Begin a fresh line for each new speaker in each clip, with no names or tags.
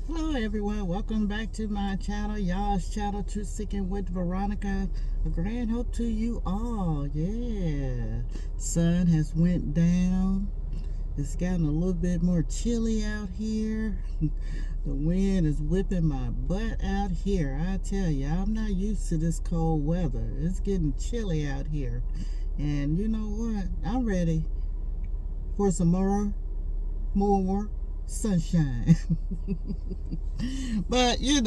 Hello everyone, welcome back to my channel, y'all's channel, Truth Seeking with Veronica. A grand hope to you all. Yeah, sun has went down. It's gotten a little bit more chilly out here. The wind is whipping my butt out here. I tell you, I'm not used to this cold weather. It's getting chilly out here. And you know what? I'm ready for some more sunshine. But it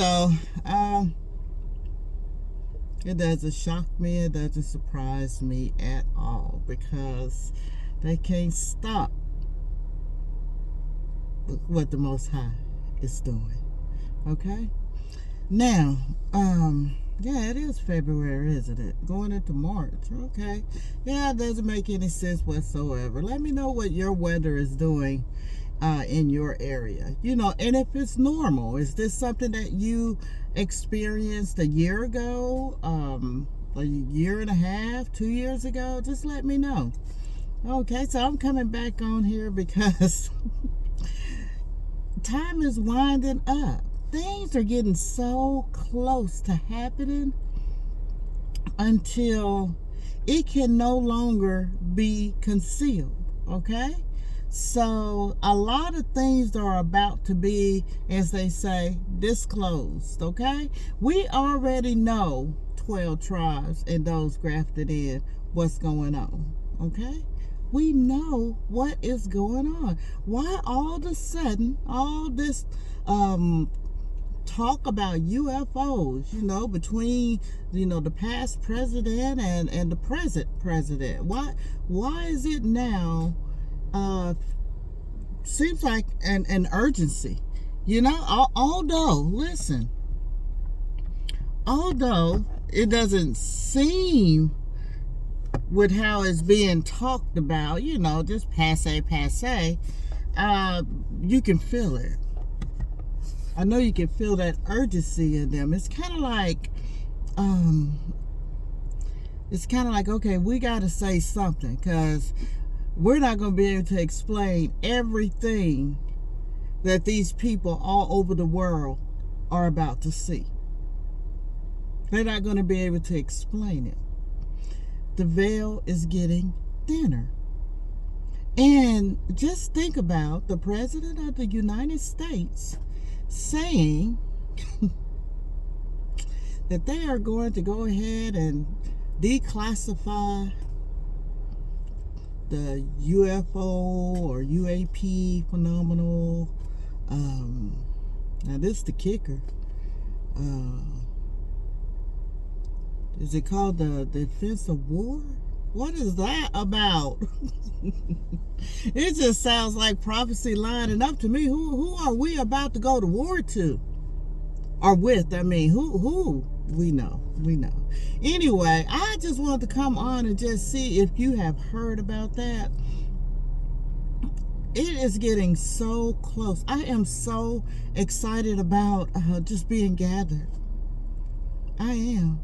doesn't shock me, it doesn't surprise me at all, because they can't stop what the Most High is doing. Okay? Now, yeah, it is February, isn't it? Going into March. Okay. Yeah, it doesn't make any sense whatsoever. Let me know what your weather is doing in your area. And if it's normal, is this something that you experienced a year ago, a year and a half, 2 years ago? Just let me know. Okay, so I'm coming back on here because time is winding up. Things are getting so close to happening until it can no longer be concealed. Okay? So a lot of things are about to be, as they say, disclosed. Okay? We already know 12 tribes and those grafted in what's going on. Okay? We know what is going on. Why all of a sudden all this talk about UFOs, between, the past president and the present president? Why is it now seems like an urgency? Although it doesn't seem with how it's being talked about, just passe, you can feel it. I know you can feel that urgency in them. It's kind of like, okay, we got to say something, because we're not going to be able to explain everything that these people all over the world are about to see. They're not going to be able to explain it. The veil is getting thinner. And just think about the President of the United States saying that they are going to go ahead and declassify the UFO or UAP phenomenal. Now this is the kicker. Is it called the Defense of War? What is that about? It just sounds like prophecy lining up to me. Who are we about to go to war to? Or with, who? We know. Anyway, I just wanted to come on and just see if you have heard about that. It is getting so close. I am so excited about just being gathered. I am.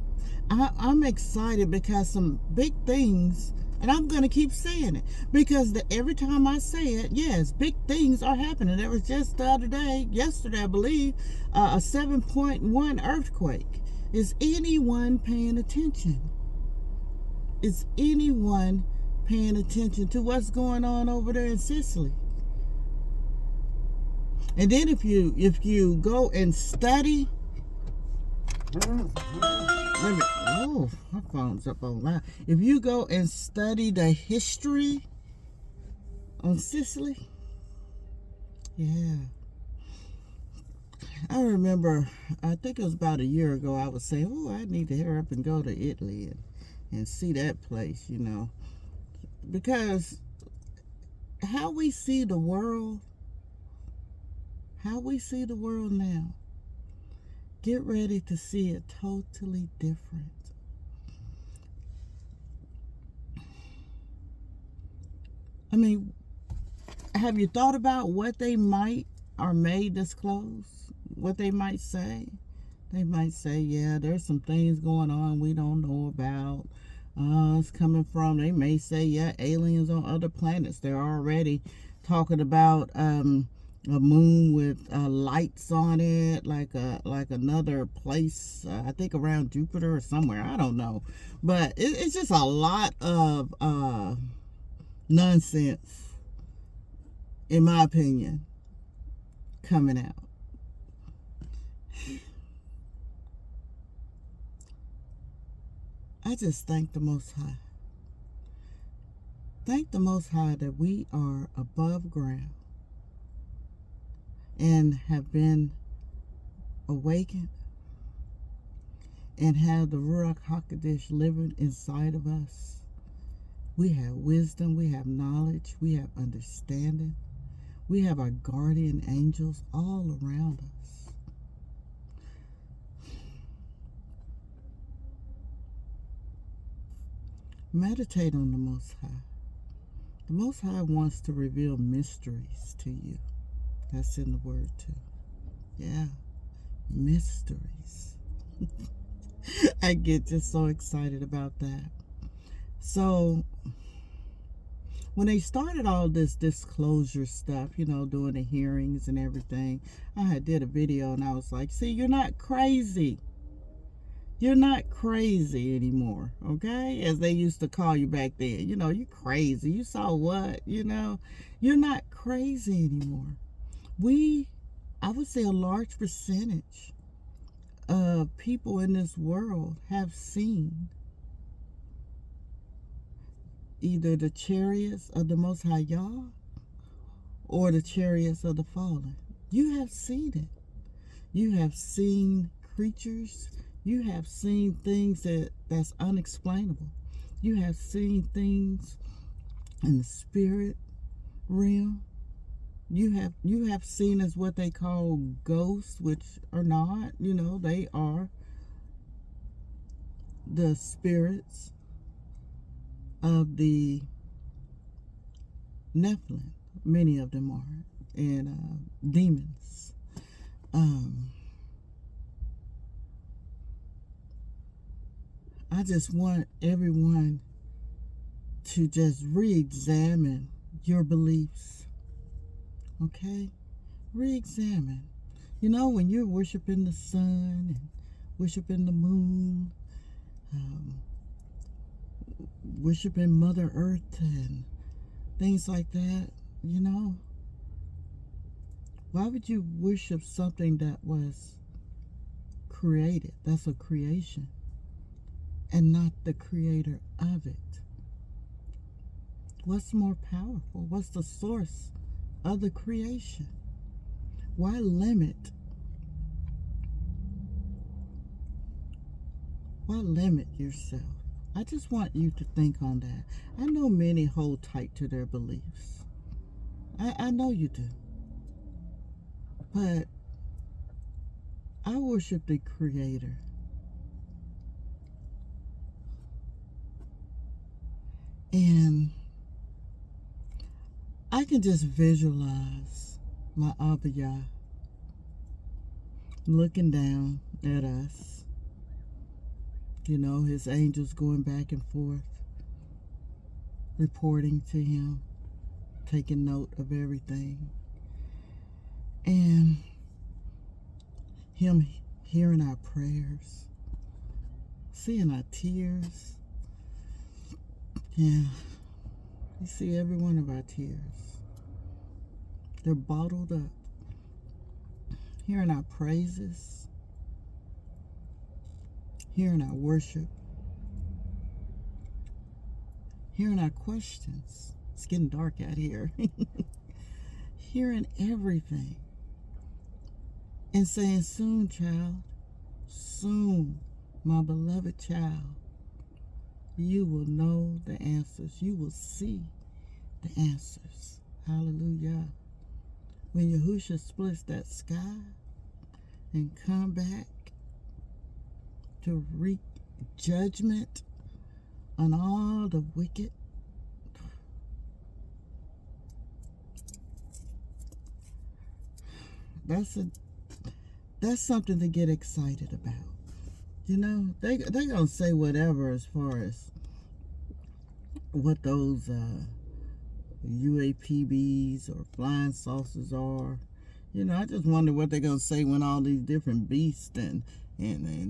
I'm excited because some big things, and I'm going to keep saying it, because every time I say it, yes, big things are happening. There was just yesterday, I believe, a 7.1 earthquake. Is anyone paying attention? Is anyone paying attention to what's going on over there in Sicily? And then if you go and study, my phone's up on loud. If you go and study the history on Sicily, yeah. I remember, I think it was about a year ago, I was saying, I need to hurry up and go to Italy and see that place, because how we see the world now, get ready to see it totally different. Have you thought about what they might or may disclose? What they might say? They might say, yeah, there's some things going on we don't know about. It's coming from, they may say, yeah, aliens on other planets. They're already talking about a moon with lights on it, like another place. I think around Jupiter or somewhere. I don't know, but it's just a lot of nonsense, in my opinion, coming out. I just thank the Most High. Thank the Most High that we are above ground and have been awakened and have the Ruach HaKodesh living inside of us. We have wisdom, we have knowledge, we have understanding. We have our guardian angels all around us. Meditate on the Most High. The Most High wants to reveal mysteries to you. That's in the word too. Yeah, mysteries. I get just so excited about that. So, when they started all this disclosure stuff, doing the hearings and everything, I had did a video and I was like, see, you're not crazy. You're not crazy anymore, okay? As they used to call you back then. You're crazy. You saw what, You're not crazy anymore. I would say a large percentage of people in this world have seen either the chariots of the Most High Yah or the chariots of the fallen. You have seen it. You have seen creatures. You have seen things that's unexplainable. You have seen things in the spirit realm. You have seen as what they call ghosts, which are not. They are the spirits of the Nephilim. Many of them are, and demons. I just want everyone to just re-examine your beliefs. Okay? Re-examine. When you're worshiping the sun and worshiping the moon, worshiping Mother Earth and things like that, why would you worship something that was created? That's a creation. And not the creator of it. What's more powerful? What's the source of the creation? Why limit? Why limit yourself? I just want you to think on that. I know many hold tight to their beliefs. I know you do. But I worship the creator. And I can just visualize my Abba Yah looking down at us. His angels going back and forth, reporting to him, taking note of everything. And him hearing our prayers, seeing our tears. Yeah, you see every one of our tears. They're bottled up. Hearing our praises, hearing our worship, hearing our questions. It's getting dark out here. Hearing everything. And saying, soon, child, soon, my beloved child, you will know the answers. You will see the answers. Hallelujah. When Yahusha splits that sky and come back to wreak judgment on all the wicked, that's something to get excited about. They're going to say whatever as far as what those UAPBs or flying saucers are. I just wonder what they're going to say when all these different beasts and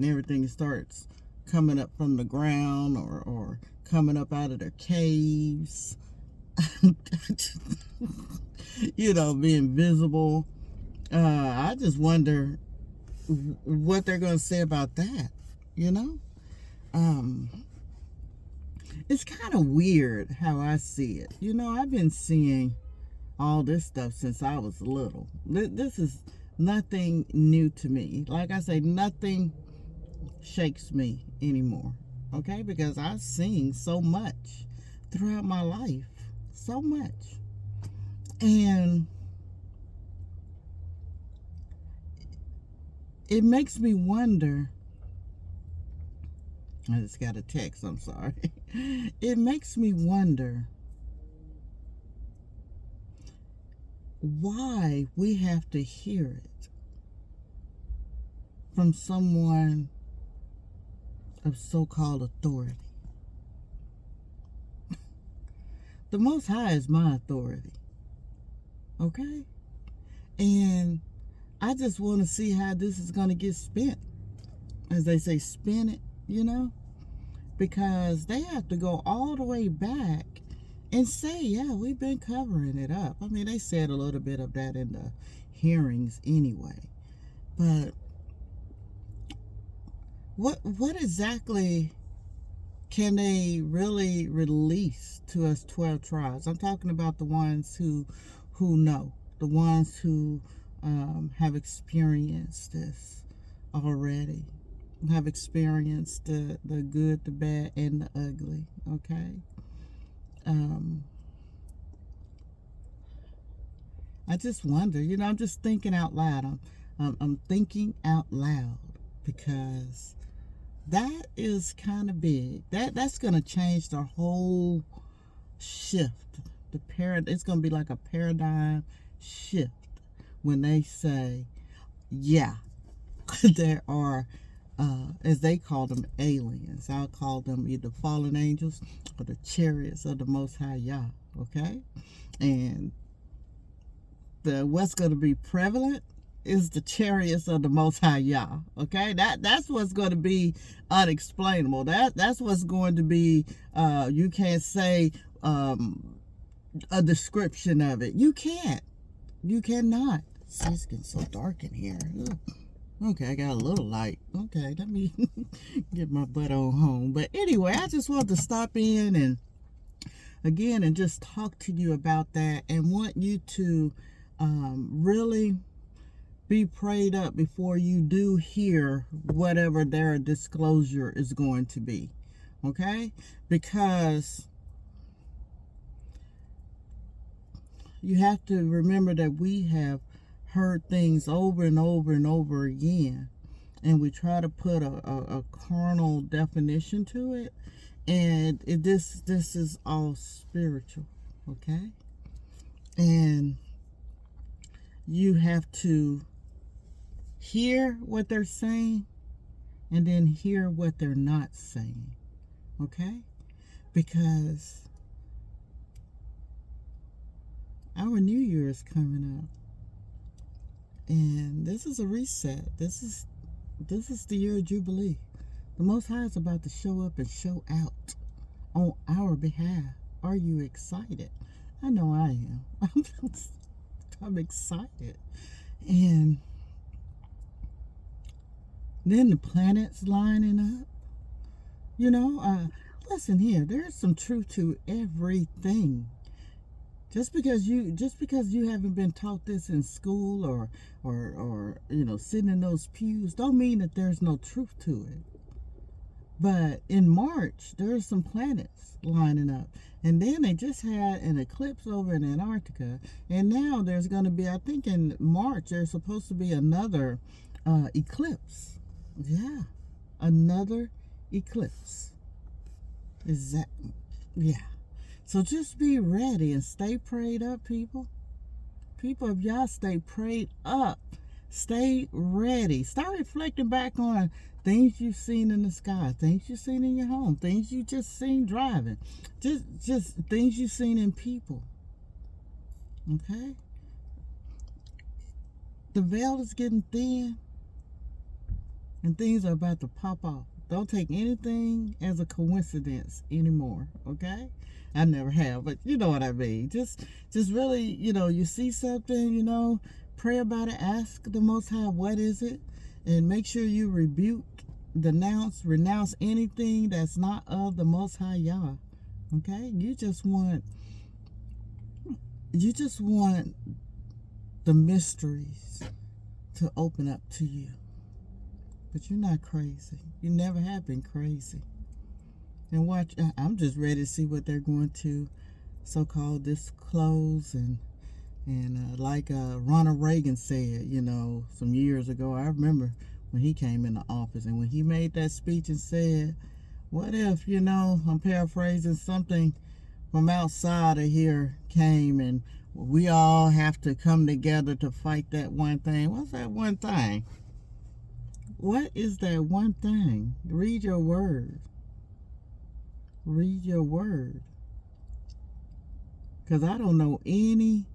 everything starts coming up from the ground or coming up out of their caves. Being visible. I just wonder what they're going to say about that, It's kind of weird how I see it. I've been seeing all this stuff since I was little. This is nothing new to me. Like I say, nothing shakes me anymore, okay? Because I've seen so much throughout my life. So much. And it makes me wonder. I just got a text, I'm sorry. It makes me wonder why we have to hear it from someone of so-called authority. The Most High is my authority, okay? And I just want to see how this is going to get spent. As they say, spin it, because they have to go all the way back and say, yeah, we've been covering it up. I mean, they said a little bit of that in the hearings anyway. But what exactly can they really release to us 12 tribes? I'm talking about the ones who know, the ones who have experienced this already, have experienced the good, the bad, and the ugly, okay? I just wonder, I'm just thinking out loud. I'm thinking out loud because that is kind of big. That's going to change the whole shift. It's going to be like a paradigm shift when they say, yeah, there are, as they call them, aliens. I'll call them either fallen angels or the chariots of the Most High Yah, okay? And what's going to be prevalent is the chariots of the Most High Yah, okay? That's what's going to be unexplainable. That's what's going to be, you can't say a description of it. You can't. You cannot. See, it's getting so dark in here. Ugh. Okay, I got a little light. Okay, let me get my butt on home. But anyway, I just wanted to stop in and again and just talk to you about that and want you to really be prayed up before you do hear whatever their disclosure is going to be. Okay? Because you have to remember that we have heard things over and over and over again, and we try to put a carnal definition to it, and this is all spiritual, okay? And you have to hear what they're saying and then hear what they're not saying, okay? Because our New Year is coming up. And this is a reset. This is the year of Jubilee. The Most High is about to show up and show out on our behalf. Are you excited? I know I am. I'm excited. And then the planets lining up. Listen here. There's some truth to everything. Just because you haven't been taught this in school or sitting in those pews, don't mean that there's no truth to it. But in March, there's some planets lining up. And then they just had an eclipse over in Antarctica. And now there's going to be, I think in March, there's supposed to be another eclipse. Yeah, another eclipse. Is that, yeah. So just be ready and stay prayed up, people. People of y'all, stay prayed up. Stay ready. Start reflecting back on things you've seen in the sky, things you've seen in your home, things you just seen driving, just things you've seen in people. Okay? the veil is getting thin and things are about to pop off. Don't take anything as a coincidence anymore, okay? I never have, but you know what I mean. Just really, you see something, pray about it, ask the Most High, what is it? And make sure you rebuke, renounce anything that's not of the Most High Yah, okay? You just want the mysteries to open up to you. But you're not crazy. You never have been crazy. And watch, I'm just ready to see what they're going to so-called disclose. And like Ronald Reagan said, some years ago, I remember when he came into office and when he made that speech and said, what if, I'm paraphrasing, something from outside of here came and we all have to come together to fight that one thing. What's that one thing? What is that one thing? Read your word. Read your word. Because I don't know any...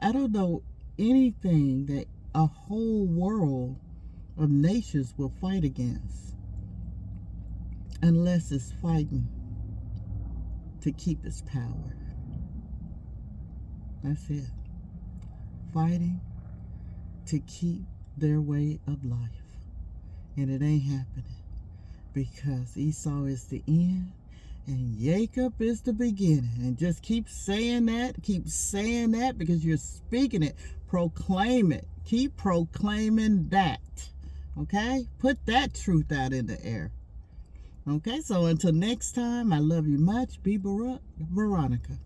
I don't know anything that a whole world of nations will fight against unless it's fighting to keep its power. That's it. Fighting to keep their way of life. And it ain't happening because Esau is the end and Jacob is the beginning. And just keep saying that because you're speaking it. Proclaim it. Keep proclaiming that. Okay? Put that truth out in the air. Okay? So until next time, I love you much. Be Veronica.